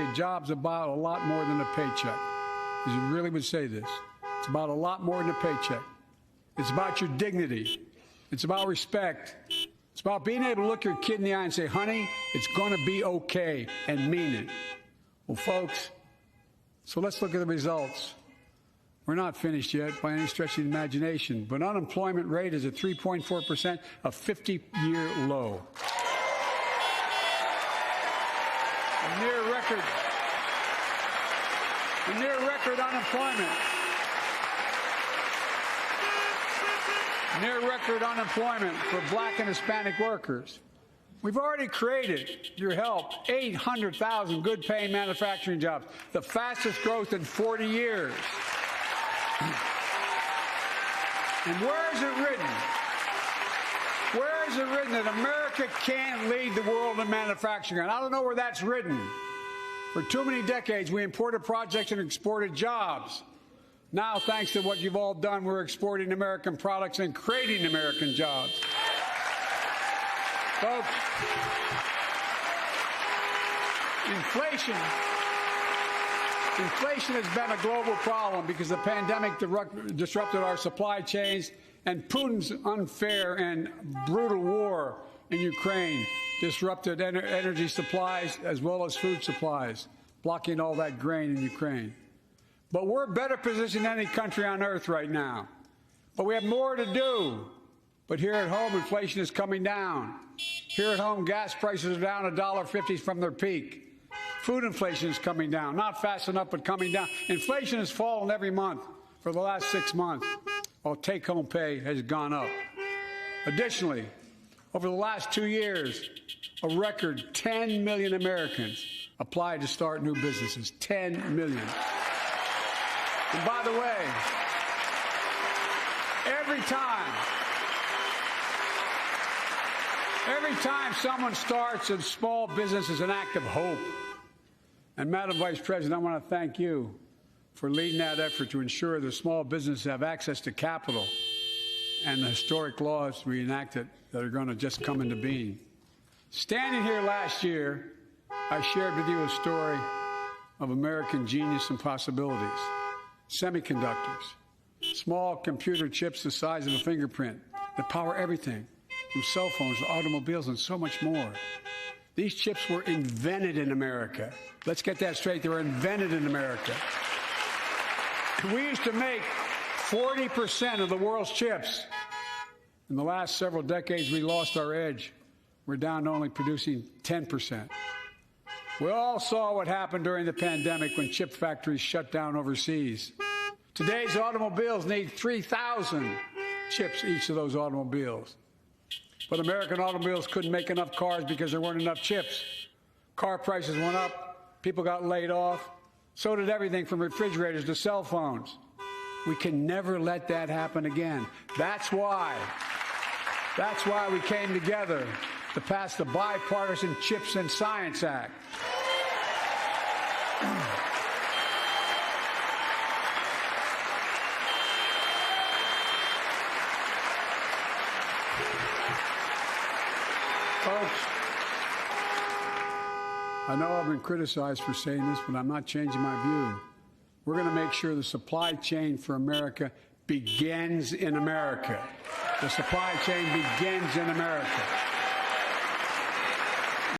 a job's about a lot more than a paycheck. You really would say this. It's about a lot more than a paycheck. It's about your dignity. It's about respect. It's about being able to look your kid in the eye and say, honey, it's going to be okay, and mean it. Well, folks, so let's look at the results. We're not finished yet by any stretch of the imagination, but unemployment rate is at 3.4%, a 50-year low. A near record unemployment. Near record unemployment for black and Hispanic workers. We've already created, your help, 800,000 good-paying manufacturing jobs, the fastest growth in 40 years. And where is it written? Where is it written that America can't lead the world in manufacturing? And I don't know where that's written. For too many decades, we imported projects and exported jobs. Now, thanks to what you've all done, we're exporting American products and creating American jobs. Folks, inflation has been a global problem because the pandemic disrupted our supply chains, and Putin's unfair and brutal war in Ukraine disrupted energy supplies as well as food supplies, blocking all that grain in Ukraine. But we're better positioned than any country on earth right now. But we have more to do. But here at home, inflation is coming down. Here at home, gas prices are down $1.50 from their peak. Food inflation is coming down, not fast enough, but coming down. Inflation has fallen every month for the last 6 months, while take-home pay has gone up. Additionally, over the last 2 years, a record 10 million Americans applied to start new businesses. 10 million. And by the way, every time someone starts a small business is an act of hope. And Madam Vice President, I want to thank you for leading that effort to ensure that small businesses have access to capital and the historic laws we enacted that are going to just come into being. Standing here last year, I shared with you a story of American genius and possibilities. Semiconductors, small computer chips the size of a fingerprint that power everything, from cell phones to automobiles and so much more. These chips were invented in America. Let's get that straight. They were invented in America. We used to make 40% of the world's chips. In the last several decades, we lost our edge. We're down to only producing 10%. We all saw what happened during the pandemic when chip factories shut down overseas. Today's automobiles need 3,000 chips, each of those automobiles. But American automobiles couldn't make enough cars because there weren't enough chips. Car prices went up, people got laid off. So did everything from refrigerators to cell phones. We can never let that happen again. That's why we came together to pass the Bipartisan Chips and Science Act. Folks, I know I've been criticized for saying this, but I'm not changing my view. We're going to make sure the supply chain for America begins in America. The supply chain begins in America.